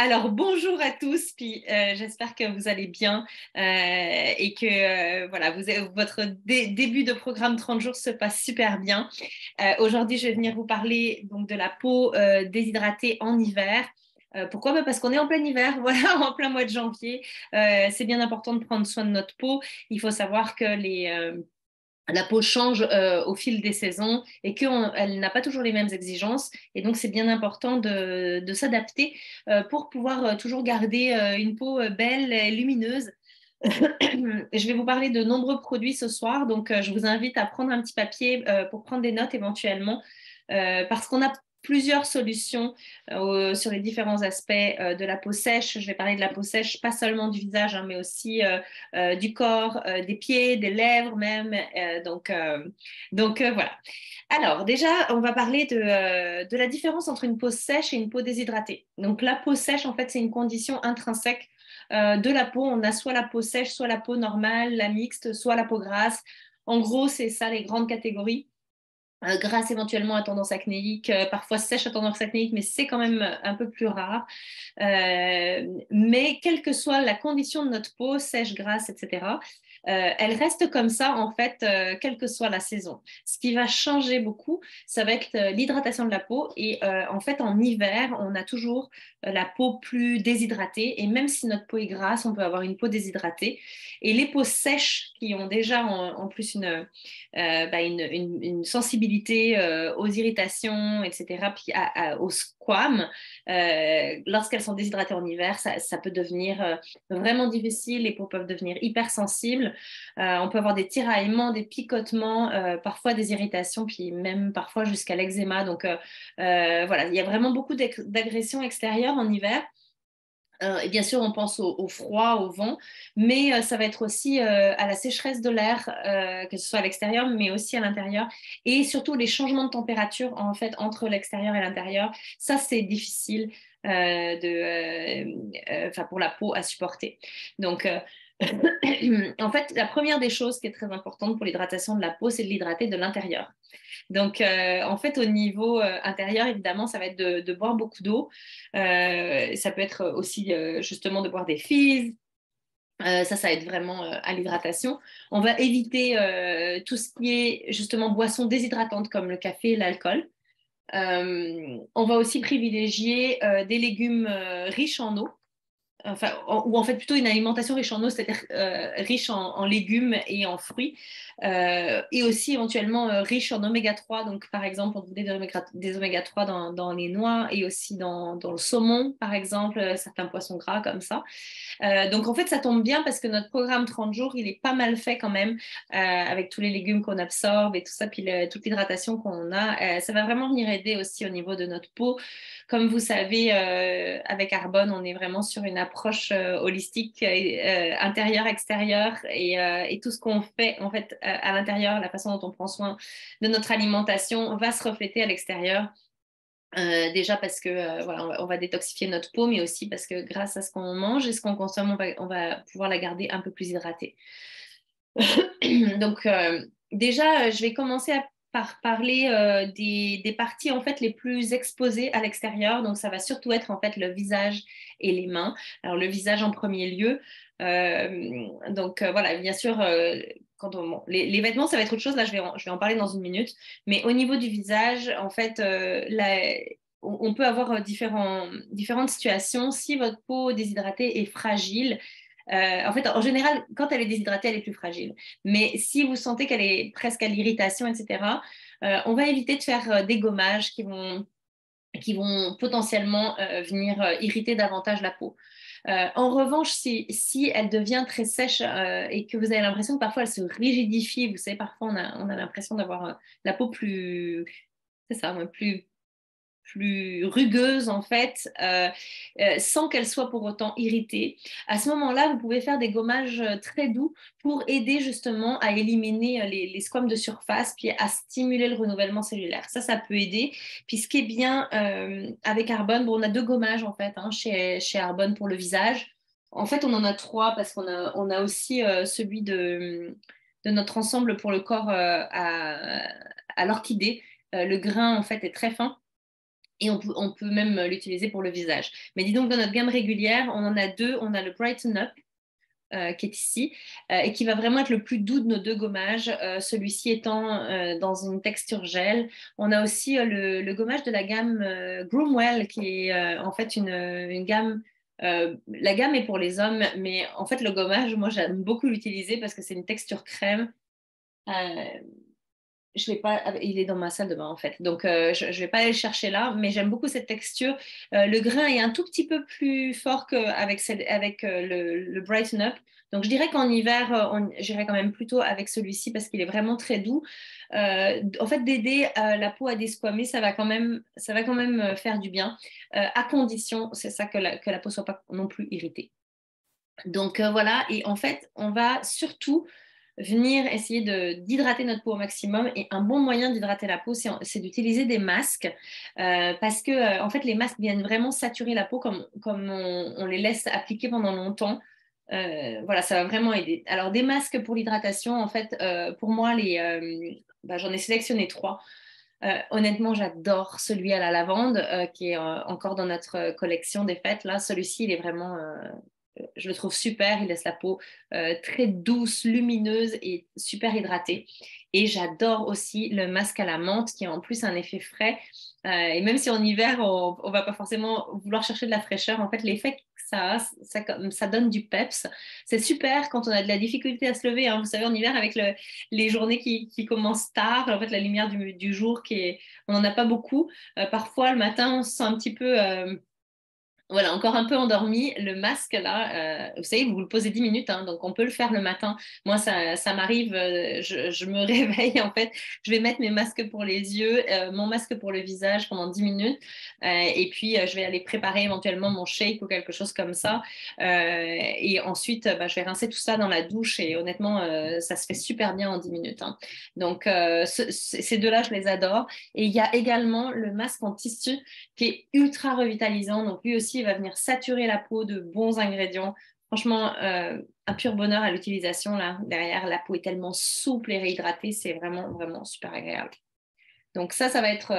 Alors, bonjour à tous, puis j'espère que vous allez bien et que voilà, votre début de programme 30 jours se passe super bien. Aujourd'hui, je vais venir vous parler donc, de la peau déshydratée en hiver. Pourquoi? Parce qu'on est en plein hiver, voilà, en plein mois de janvier. C'est bien important de prendre soin de notre peau. Il faut savoir que la peau change au fil des saisons et qu'elle n'a pas toujours les mêmes exigences. Et donc, c'est bien important de s'adapter pour pouvoir toujours garder une peau belle et lumineuse. Je vais vous parler de nombreux produits ce soir, donc je vous invite à prendre un petit papier pour prendre des notes éventuellement, parce qu'on a plusieurs solutions sur les différents aspects de la peau sèche. Je vais parler de la peau sèche, pas seulement du visage, hein, mais aussi du corps, des pieds, des lèvres même. Donc voilà. Alors déjà, on va parler de la différence entre une peau sèche et une peau déshydratée. Donc la peau sèche, en fait, c'est une condition intrinsèque de la peau. On a soit la peau sèche, soit la peau normale, la mixte, soit la peau grasse. En gros, c'est ça les grandes catégories. Grasse éventuellement à tendance acnéique, parfois sèche à tendance acnéique, mais c'est quand même un peu plus rare. Mais quelle que soit la condition de notre peau, sèche, grasse, etc., elle reste comme ça, en fait, quelle que soit la saison. Ce qui va changer beaucoup, ça va être l'hydratation de la peau. Et en fait, en hiver, on a toujours la peau plus déshydratée. Et même si notre peau est grasse, on peut avoir une peau déshydratée. Et les peaux sèches, qui ont déjà en plus une sensibilité aux irritations, etc., puis aux squames, lorsqu'elles sont déshydratées en hiver, ça peut devenir vraiment difficile. Les peaux peuvent devenir hypersensibles. On peut avoir des tiraillements, des picotements, parfois des irritations, puis même parfois jusqu'à l'eczéma. Donc voilà, il y a vraiment beaucoup d'agressions extérieures en hiver. Et bien sûr, on pense au froid, au vent, mais ça va être aussi à la sécheresse de l'air, que ce soit à l'extérieur, mais aussi à l'intérieur, et surtout les changements de température en fait entre l'extérieur et l'intérieur. Ça, c'est difficile pour la peau à supporter. Donc, en fait, la première des choses qui est très importante pour l'hydratation de la peau, c'est de l'hydrater de l'intérieur. Donc, en fait, au niveau intérieur, évidemment, ça va être de boire beaucoup d'eau. Ça peut être aussi justement de boire des fizz. Ça aide vraiment à l'hydratation. On va éviter tout ce qui est justement boissons déshydratantes comme le café et l'alcool. On va aussi privilégier des légumes riches en eau, ou en fait plutôt une alimentation riche en eau, c'est-à-dire riche en légumes et en fruits, et aussi éventuellement riche en oméga 3. Donc, par exemple, on trouve des oméga 3 dans les noix et aussi dans le saumon, par exemple, certains poissons gras comme ça. Donc, en fait, ça tombe bien parce que notre programme 30 jours, il est pas mal fait quand même, avec tous les légumes qu'on absorbe et tout ça, puis toute l'hydratation qu'on a. Ça va vraiment venir aider aussi au niveau de notre peau. Comme vous savez, avec Arbonne, on est vraiment sur une approche holistique, intérieur-extérieur, et tout ce qu'on fait en fait à l'intérieur, la façon dont on prend soin de notre alimentation va se refléter à l'extérieur. Déjà parce que voilà, on va détoxifier notre peau, mais aussi parce que grâce à ce qu'on mange et ce qu'on consomme, on va pouvoir la garder un peu plus hydratée. Donc déjà, je vais commencer par parler des parties en fait les plus exposées à l'extérieur. Donc ça va surtout être en fait le visage et les mains. Alors le visage en premier lieu. Voilà, bien sûr, bon, les vêtements, ça va être autre chose. Là, je vais en parler dans une minute. Mais au niveau du visage, en fait, on peut avoir différentes situations. Si votre peau déshydratée est fragile, en fait, en général, quand elle est déshydratée, elle est plus fragile. Mais si vous sentez qu'elle est presque à l'irritation, etc., on va éviter de faire des gommages qui vont potentiellement venir irriter davantage la peau. En revanche, si elle devient très sèche et que vous avez l'impression que parfois elle se rigidifie, vous savez, parfois on a l'impression d'avoir la peau plus, c'est ça, plus rugueuse en fait, sans qu'elle soit pour autant irritée. À ce moment-là, vous pouvez faire des gommages très doux pour aider justement à éliminer les squames de surface, puis à stimuler le renouvellement cellulaire. Ça peut aider. Puis ce qui est bien avec Arbonne, bon, on a deux gommages en fait chez Arbonne pour le visage. En fait, on en a trois parce qu'on a aussi celui de notre ensemble pour le corps à l'orchidée. Le grain en fait est très fin. Et on peut même l'utiliser pour le visage. Mais dis donc, dans notre gamme régulière, on en a deux. On a le Brighten Up, qui est ici, et qui va vraiment être le plus doux de nos deux gommages, celui-ci étant dans une texture gel. On a aussi le gommage de la gamme Groomwell, qui est en fait une gamme. La gamme est pour les hommes, mais en fait, le gommage, moi, j'aime beaucoup l'utiliser parce que c'est une texture crème. Euh, je vais pas, il est dans ma salle de bain en fait, donc je ne vais pas aller le chercher là, mais j'aime beaucoup cette texture. Le grain est un tout petit peu plus fort qu'avec le Brighten Up, donc je dirais qu'en hiver, j'irai quand même plutôt avec celui-ci parce qu'il est vraiment très doux. En fait, d'aider la peau à desquamer, ça va quand même faire du bien, à condition, c'est ça, que la peau soit pas non plus irritée. Donc voilà, et en fait, on va surtout venir essayer d'hydrater notre peau au maximum. Et un bon moyen d'hydrater la peau, c'est d'utiliser des masques, parce que en fait, les masques viennent vraiment saturer la peau comme on les laisse appliquer pendant longtemps. Voilà, ça va vraiment aider. Alors, des masques pour l'hydratation, en fait, pour moi, j'en ai sélectionné trois. Honnêtement, j'adore celui à la lavande, qui est encore dans notre collection des fêtes. Là, celui-ci, il est vraiment, je le trouve super. Il laisse la peau très douce, lumineuse et super hydratée. Et j'adore aussi le masque à la menthe qui a en plus un effet frais. Et même si en hiver, on ne va pas forcément vouloir chercher de la fraîcheur, en fait, l'effet que ça a, ça donne du peps. C'est super quand on a de la difficulté à se lever, hein. Vous savez, en hiver, avec les journées qui commencent tard, en fait, la lumière du jour, on n'en a pas beaucoup. Parfois, le matin, on se sent un petit peu voilà, encore un peu endormi. Le masque, là, vous savez, vous le posez 10 minutes, hein, donc on peut le faire le matin. Moi, ça m'arrive, je me réveille, en fait, je vais mettre mes masques pour les yeux, mon masque pour le visage pendant 10 minutes, et puis je vais aller préparer éventuellement mon shake ou quelque chose comme ça. Et ensuite, je vais rincer tout ça dans la douche, et honnêtement, ça se fait super bien en 10 minutes, hein. Donc, ces deux-là, je les adore. Et il y a également le masque en tissu qui est ultra revitalisant. Donc lui aussi, il va venir saturer la peau de bons ingrédients. Franchement, un pur bonheur à l'utilisation là. Derrière, la peau est tellement souple et réhydratée, c'est vraiment, vraiment super agréable. Donc ça va être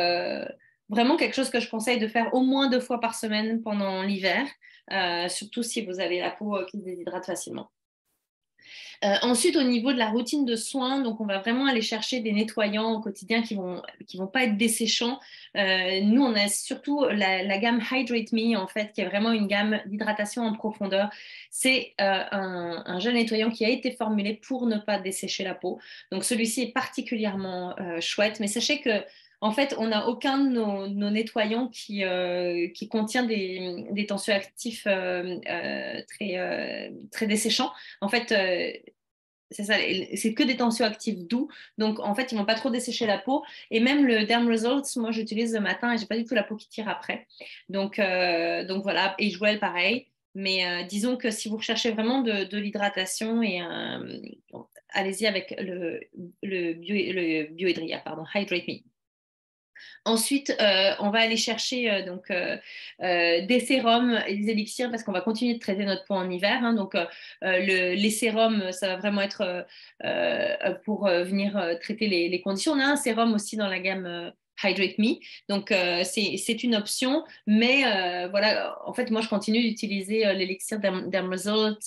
vraiment quelque chose que je conseille de faire au moins 2 fois par semaine pendant l'hiver, surtout si vous avez la peau qui se déshydrate facilement. Ensuite, au niveau de la routine de soins, donc on va vraiment aller chercher des nettoyants au quotidien qui vont pas être desséchants. Nous, on a surtout la gamme Hydrate Me, en fait, qui est vraiment une gamme d'hydratation en profondeur. C'est un gel nettoyant qui a été formulé pour ne pas dessécher la peau. Donc celui-ci est particulièrement chouette, mais sachez que en fait, on n'a aucun de nos nettoyants qui contient des tensioactifs très desséchants. En fait, c'est ça, c'est que des tensioactifs doux. Donc, en fait, ils ne vont pas trop dessécher la peau. Et même le Derm Results, moi, j'utilise le matin et je n'ai pas du tout la peau qui tire après. Donc voilà. Et Jouel, pareil. Mais disons que si vous recherchez vraiment de l'hydratation, allez-y avec le Biohydria, pardon, Hydrate Me. Ensuite, on va aller chercher des sérums et des élixirs parce qu'on va continuer de traiter notre peau en hiver, hein. Donc, les sérums, ça va vraiment être pour venir traiter les conditions. On a un sérum aussi dans la gamme Hydrate Me. Donc, c'est une option. Mais voilà, en fait, moi, je continue d'utiliser l'élixir Dermazot.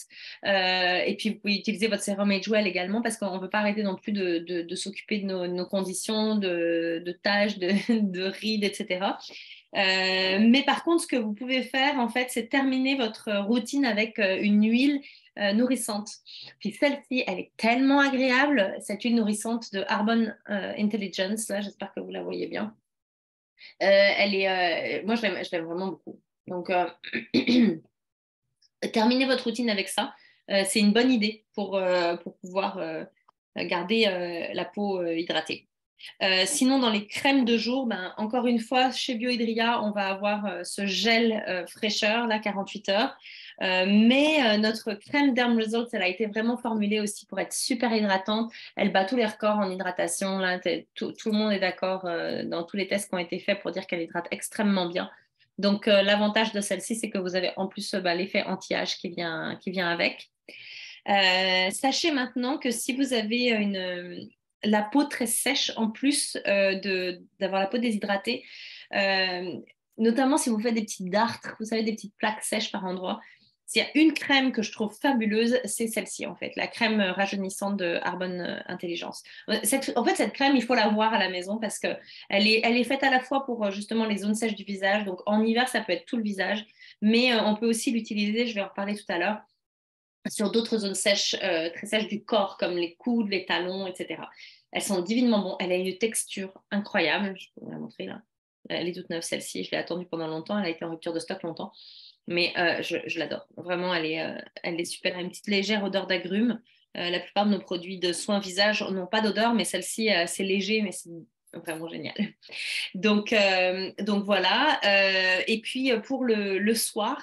Et puis, vous pouvez utiliser votre sérum Agewell également parce qu'on ne veut pas arrêter non plus de s'occuper de nos conditions, de taches, de rides, etc. Mais par contre, ce que vous pouvez faire, en fait, c'est terminer votre routine avec une huile nourrissante. Puis celle-ci, elle est tellement agréable, cette huile nourrissante de Arbonne Intelligence. Là, j'espère que vous la voyez bien. Moi, je l'aime vraiment beaucoup. Donc, terminez votre routine avec ça. C'est une bonne idée pour pouvoir garder la peau hydratée. Sinon, dans les crèmes de jour, encore une fois, chez Biohydria, on va avoir ce gel fraîcheur, là, 48 heures. Mais notre crème Derm Results, elle a été vraiment formulée aussi pour être super hydratante. Elle bat tous les records en hydratation. Là, tout le monde est d'accord dans tous les tests qui ont été faits pour dire qu'elle hydrate extrêmement bien. Donc, l'avantage de celle-ci, c'est que vous avez en plus l'effet anti-âge qui vient avec. Sachez maintenant que si vous avez la peau très sèche, en plus d'avoir la peau déshydratée, notamment si vous faites des petites dartres, vous savez, des petites plaques sèches par endroit. S'il y a une crème que je trouve fabuleuse, c'est celle-ci, en fait, la crème rajeunissante de Arbonne Intelligence. En fait, cette crème, il faut la voir à la maison parce qu'elle est faite à la fois pour justement les zones sèches du visage. Donc, en hiver, ça peut être tout le visage, mais on peut aussi l'utiliser, je vais en reparler tout à l'heure, sur d'autres zones sèches, très sèches du corps, comme les coudes, les talons, etc. Elles sont divinement bonnes. Elle a une texture incroyable. Je peux vous la montrer là. Elle est toute neuve, celle-ci. Je l'ai attendue pendant longtemps. Elle a été en rupture de stock longtemps. Mais je l'adore. Vraiment, elle est super. Elle a une petite légère odeur d'agrumes. La plupart de nos produits de soins visage n'ont pas d'odeur, mais celle-ci, c'est léger, mais c'est vraiment génial. Donc voilà. Et puis pour le soir,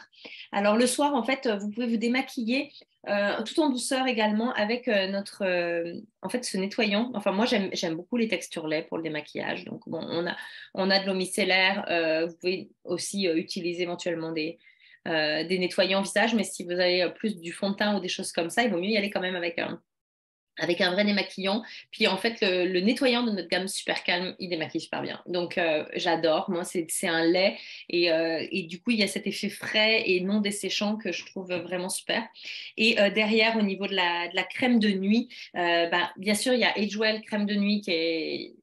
alors le soir, en fait, vous pouvez vous démaquiller tout en douceur également avec en fait, ce nettoyant. Enfin, moi, j'aime beaucoup les textures lait pour le démaquillage. Donc, bon, on a de l'eau micellaire. Vous pouvez aussi utiliser éventuellement des nettoyants visage, mais si vous avez plus du fond de teint ou des choses comme ça, il vaut mieux y aller quand même avec un vrai démaquillant. Puis en fait, le nettoyant de notre gamme Super Calme, il démaquille super bien. Donc j'adore. Moi, c'est un lait et du coup, il y a cet effet frais et non desséchant que je trouve vraiment super. Et derrière, au niveau de la crème de nuit, bien sûr, il y a Agewell crème de nuit qui est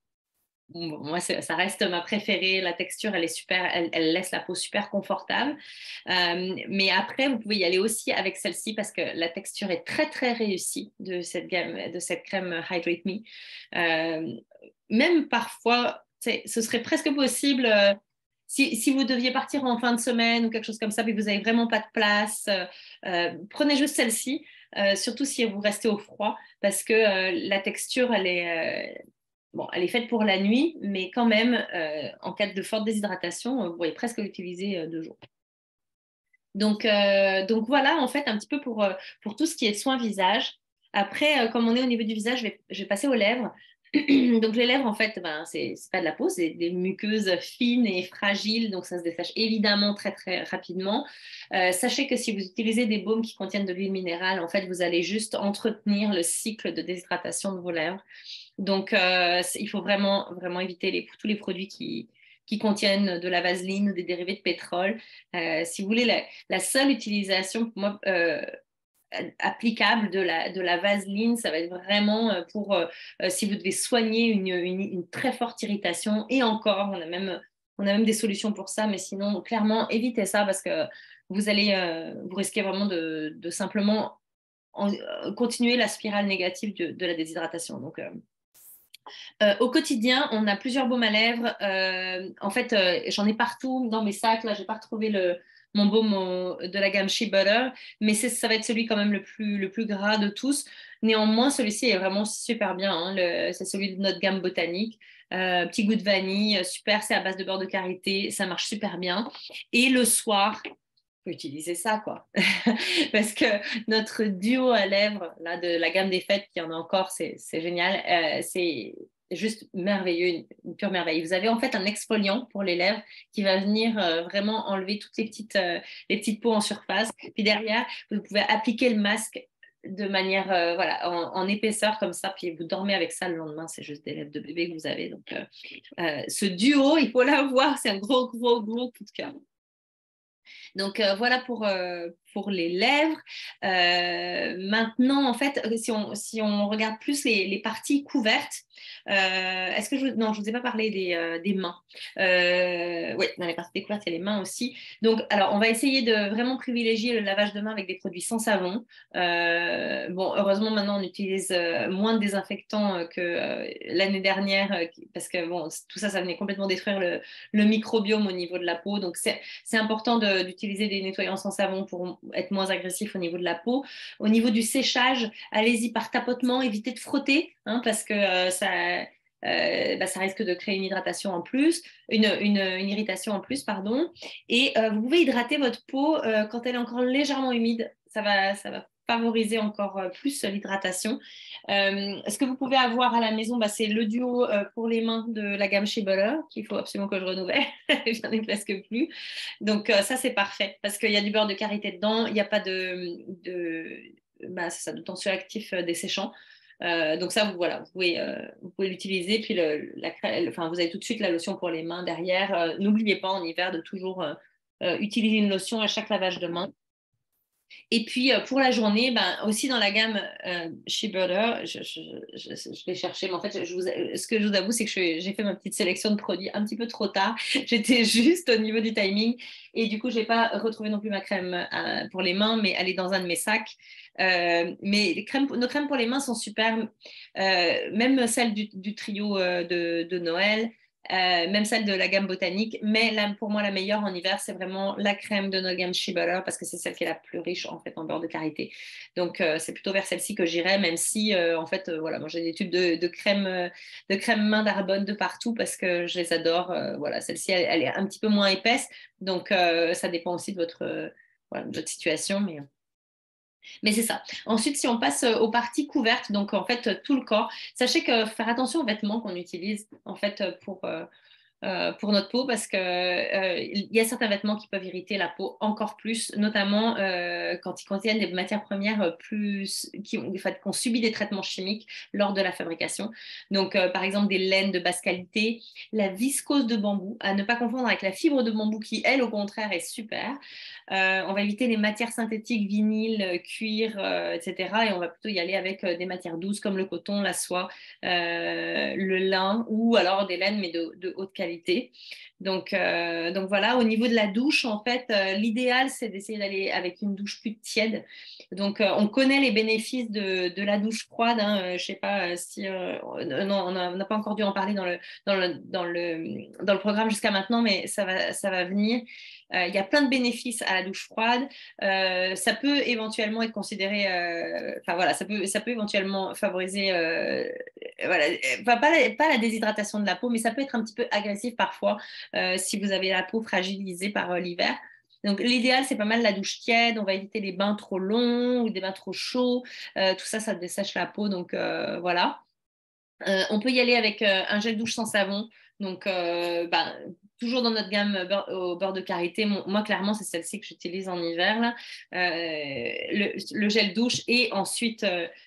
bon, moi, ça reste ma préférée. La texture, elle est super, elle laisse la peau super confortable. Mais après, vous pouvez y aller aussi avec celle-ci parce que la texture est très, très réussie de cette gamme, de cette crème Hydrate Me. Euh, Même parfois, ce serait presque possible. Si vous deviez partir en fin de semaine ou quelque chose comme ça, mais vous n'avez vraiment pas de place, prenez juste celle-ci, surtout si vous restez au froid, parce que la texture, bon, elle est faite pour la nuit, mais quand même, en cas de forte déshydratation, vous pourriez presque l'utiliser 2 jours. Donc voilà, en fait, un petit peu pour tout ce qui est soin visage. Après, comme on est au niveau du visage, je vais passer aux lèvres. Donc les lèvres, en fait, c'est pas de la peau, c'est des muqueuses fines et fragiles, donc ça se dessèche évidemment très très rapidement. Sachez que si vous utilisez des baumes qui contiennent de l'huile minérale, en fait, vous allez juste entretenir le cycle de déshydratation de vos lèvres. Donc, il faut vraiment, vraiment éviter tous les produits qui contiennent de la vaseline ou des dérivés de pétrole. Si vous voulez, la seule utilisation, pour moi, applicable de la vaseline, ça va être vraiment pour si vous devez soigner une très forte irritation. Et encore, on a même des solutions pour ça, mais sinon, clairement, évitez ça parce que vous risquez vraiment de simplement continuer la spirale négative de la déshydratation. Donc, au quotidien, on a plusieurs baumes à lèvres. En fait, j'en ai partout dans mes sacs. Là, j'ai pas retrouvé mon baume de la gamme Shea Butter, mais ça va être celui quand même le plus gras de tous. Néanmoins, celui-ci est vraiment super bien, hein. C'est celui de notre gamme botanique. Petit goût de vanille, super, c'est à base de beurre de karité, ça marche super bien. Et le soir, faut utiliser ça, quoi. Parce que notre duo à lèvres, là, de la gamme des fêtes, qui en a encore, c'est génial. C'est juste merveilleux, une pure merveille. Vous avez en fait un exfoliant pour les lèvres qui va venir vraiment enlever toutes les petites peaux en surface. Puis derrière, vous pouvez appliquer le masque de manière voilà, en épaisseur comme ça, puis vous dormez avec ça le lendemain. C'est juste des lèvres de bébé que vous avez. Donc, ce duo, il faut l'avoir. C'est un gros, gros, gros coup de cœur. Donc voilà pour les lèvres. Maintenant, en fait, si on regarde plus les parties couvertes, est-ce que non, je ne vous ai pas parlé des mains. Oui, dans les parties couvertes, il y a les mains aussi. Donc, alors, on va essayer de vraiment privilégier le lavage de mains avec des produits sans savon. Bon, heureusement, maintenant, on utilise moins de désinfectants que l'année dernière, parce que bon, tout ça, ça venait complètement détruire le microbiome au niveau de la peau. Donc, c'est important d'utiliser des nettoyants sans savon pour être moins agressif au niveau de la peau. Au niveau du séchage, allez-y par tapotement, évitez de frotter, hein, parce que ça risque de créer une hydratation en plus, une irritation en plus, pardon. Et vous pouvez hydrater votre peau quand elle est encore légèrement humide. Ça va favoriser encore plus l'hydratation. Ce que vous pouvez avoir à la maison, c'est le duo pour les mains de la gamme Shea Butter, qu'il faut absolument que je renouvelle. J'en ai presque plus. Donc ça, c'est parfait parce qu'il y a du beurre de karité dedans, il n'y a pas de tensioactif desséchant. Donc ça, voilà, vous pouvez l'utiliser. Puis enfin, vous avez tout de suite la lotion pour les mains derrière. N'oubliez pas en hiver de toujours utiliser une lotion à chaque lavage de main. Et puis pour la journée, ben, aussi dans la gamme Shea Butter, je l'ai cherché, mais en fait, ce que je vous avoue, c'est que j'ai fait ma petite sélection de produits un petit peu trop tard. J'étais juste au niveau du timing et du coup, je n'ai pas retrouvé non plus ma crème pour les mains, mais elle est dans un de mes sacs. Mais nos crèmes pour les mains sont super, même celle du trio de Noël. Même celle de la gamme botanique, mais là, pour moi la meilleure en hiver c'est vraiment la crème de notre gamme Shea Butter parce que c'est celle qui est la plus riche en fait en beurre de karité. Donc c'est plutôt vers celle-ci que j'irais, même si en fait voilà, moi j'ai des tubes de crème main d'Arbonne de partout parce que je les adore. Voilà, celle-ci elle est un petit peu moins épaisse, donc ça dépend aussi de voilà, de votre situation, mais c'est ça. Ensuite, si on passe aux parties couvertes, donc en fait tout le corps, sachez que faire attention aux vêtements qu'on utilise en fait pour notre peau parce que il y a certains vêtements qui peuvent irriter la peau encore plus, notamment quand ils contiennent des matières premières en fait, qui ont subi des traitements chimiques lors de la fabrication. Donc, par exemple, des laines de basse qualité, la viscose de bambou, à ne pas confondre avec la fibre de bambou qui, elle, au contraire, est super. On va éviter les matières synthétiques, vinyle, cuir, etc. Et on va plutôt y aller avec des matières douces comme le coton, la soie, le lin ou alors des laines mais de haute qualité. Donc voilà, au niveau de la douche, en fait, l'idéal c'est d'essayer d'aller avec une douche plus tiède. Donc on connaît les bénéfices de la douche froide. Hein, je ne sais pas si non, on n'a pas encore dû en parler dans le programme jusqu'à maintenant, mais ça va venir. Il y a plein de bénéfices à la douche froide. Ça peut éventuellement être considéré, enfin voilà, ça peut éventuellement favoriser, voilà, enfin, pas la déshydratation de la peau, mais ça peut être un petit peu agressif parfois si vous avez la peau fragilisée par l'hiver. Donc l'idéal, c'est pas mal la douche tiède. On va éviter les bains trop longs ou des bains trop chauds. Tout ça, ça dessèche la peau. Donc voilà. On peut y aller avec un gel douche sans savon. Donc, toujours dans notre gamme au beurre de karité. Moi, clairement, c'est celle-ci que j'utilise en hiver. Là. Le gel douche et ensuite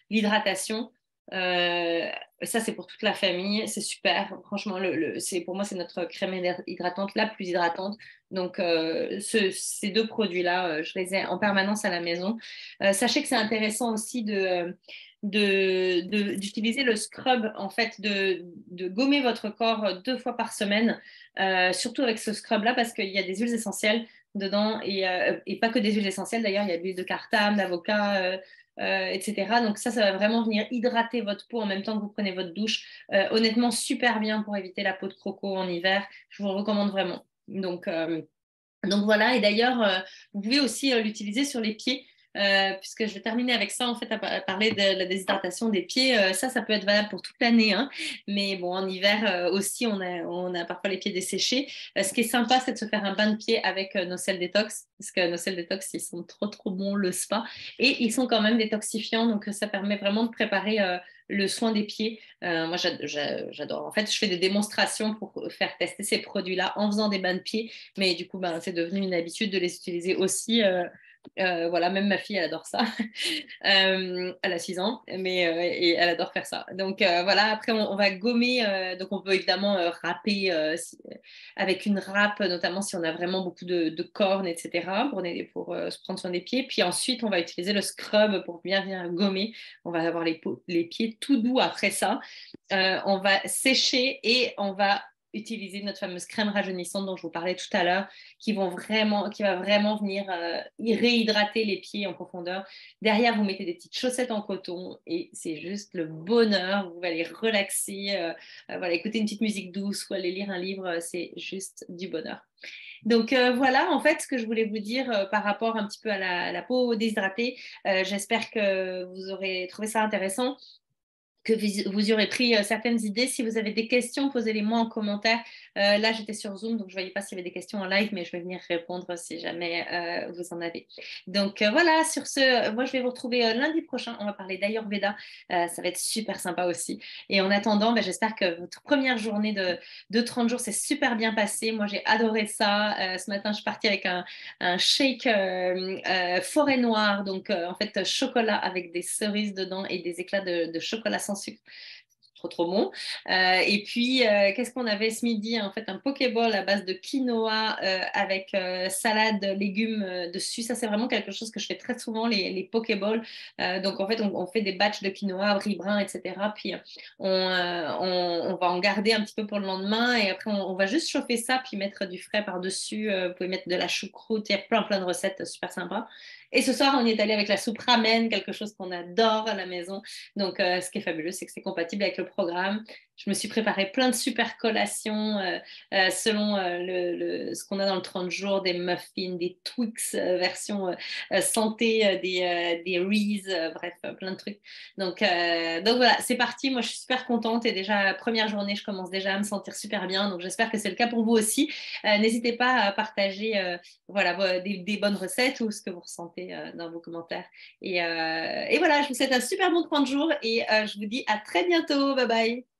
l'hydratation. Ça, c'est pour toute la famille. C'est super. Franchement, pour moi, c'est notre crème hydratante la plus hydratante. Donc, ces deux produits-là, je les ai en permanence à la maison. Sachez que c'est intéressant aussi d'utiliser le scrub, en fait, de gommer votre corps 2 fois par semaine, surtout avec ce scrub-là, parce qu'il y a des huiles essentielles dedans, et pas que des huiles essentielles, d'ailleurs, il y a de l'huile de cartame, d'avocat, etc. Donc ça va vraiment venir hydrater votre peau en même temps que vous prenez votre douche. Honnêtement, super bien pour éviter la peau de croco en hiver. Je vous le recommande vraiment. Donc voilà, et d'ailleurs, vous pouvez aussi l'utiliser sur les pieds, puisque je vais terminer avec ça, en fait, à parler de la déshydratation des pieds. Ça peut être valable pour toute l'année, hein, mais bon, en hiver aussi, on a parfois les pieds desséchés. Ce qui est sympa, c'est de se faire un bain de pied avec nos sels détox, parce que nos sels détox, ils sont trop, trop bons, le spa, et ils sont quand même détoxifiants, donc ça permet vraiment de préparer le soin des pieds. Moi, j'adore. En fait, je fais des démonstrations pour faire tester ces produits-là en faisant des bains de pieds. Mais du coup, c'est devenu une habitude de les utiliser aussi. Voilà, même ma fille, elle adore ça. Elle a 6 ans, et elle adore faire ça. Donc voilà, après, on va gommer. Donc on peut évidemment râper avec une râpe, notamment si on a vraiment beaucoup de cornes, etc., pour se prendre soin des pieds. Puis ensuite, on va utiliser le scrub pour bien gommer. On va avoir les pieds tout doux après ça. On va sécher et on va utiliser notre fameuse crème rajeunissante dont je vous parlais tout à l'heure, qui va vraiment venir réhydrater les pieds en profondeur. Derrière, vous mettez des petites chaussettes en coton et c'est juste le bonheur. Vous allez relaxer, voilà, écouter une petite musique douce ou aller lire un livre, c'est juste du bonheur. Donc voilà, en fait, ce que je voulais vous dire par rapport un petit peu à la peau déshydratée. J'espère que vous aurez trouvé ça intéressant. que vous y aurez pris certaines idées. Si vous avez des questions, posez-les-moi en commentaire. Là, j'étais sur Zoom, donc je ne voyais pas s'il y avait des questions en live, mais je vais venir répondre si jamais vous en avez. Donc voilà, sur ce, moi, je vais vous retrouver lundi prochain. On va parler d'Ayurveda. Ça va être super sympa aussi. Et en attendant, ben, j'espère que votre première journée de 30 jours s'est super bien passée. Moi, j'ai adoré ça. Ce matin, je suis partie avec un shake forêt noire, donc en fait, chocolat avec des cerises dedans et des éclats de chocolat sans sucre. Trop bon. Et puis, qu'est-ce qu'on avait ce midi? En fait, un Pokéball à base de quinoa avec salade, légumes dessus. Ça, c'est vraiment quelque chose que je fais très souvent, les Pokéballs. Donc, en fait, on fait des batchs de quinoa, riz brun, etc. Puis, on va en garder un petit peu pour le lendemain. Et après, on va juste chauffer ça, puis mettre du frais par-dessus. Vous pouvez mettre de la choucroute. Il y a plein de recettes super sympas. Et ce soir, on y est allé avec la soupe ramen, quelque chose qu'on adore à la maison. Donc, ce qui est fabuleux, c'est que c'est compatible avec le programme. Je me suis préparé plein de super collations selon ce qu'on a dans le 30 jours, des muffins, des Twix version santé, des Reese, bref, plein de trucs. Donc voilà, c'est parti. Moi, je suis super contente et déjà, la première journée, je commence déjà à me sentir super bien. Donc, j'espère que c'est le cas pour vous aussi. N'hésitez pas à partager voilà, des bonnes recettes ou ce que vous ressentez dans vos commentaires. Et voilà, je vous souhaite un super bon 30 jours et je vous dis à très bientôt. Bye bye.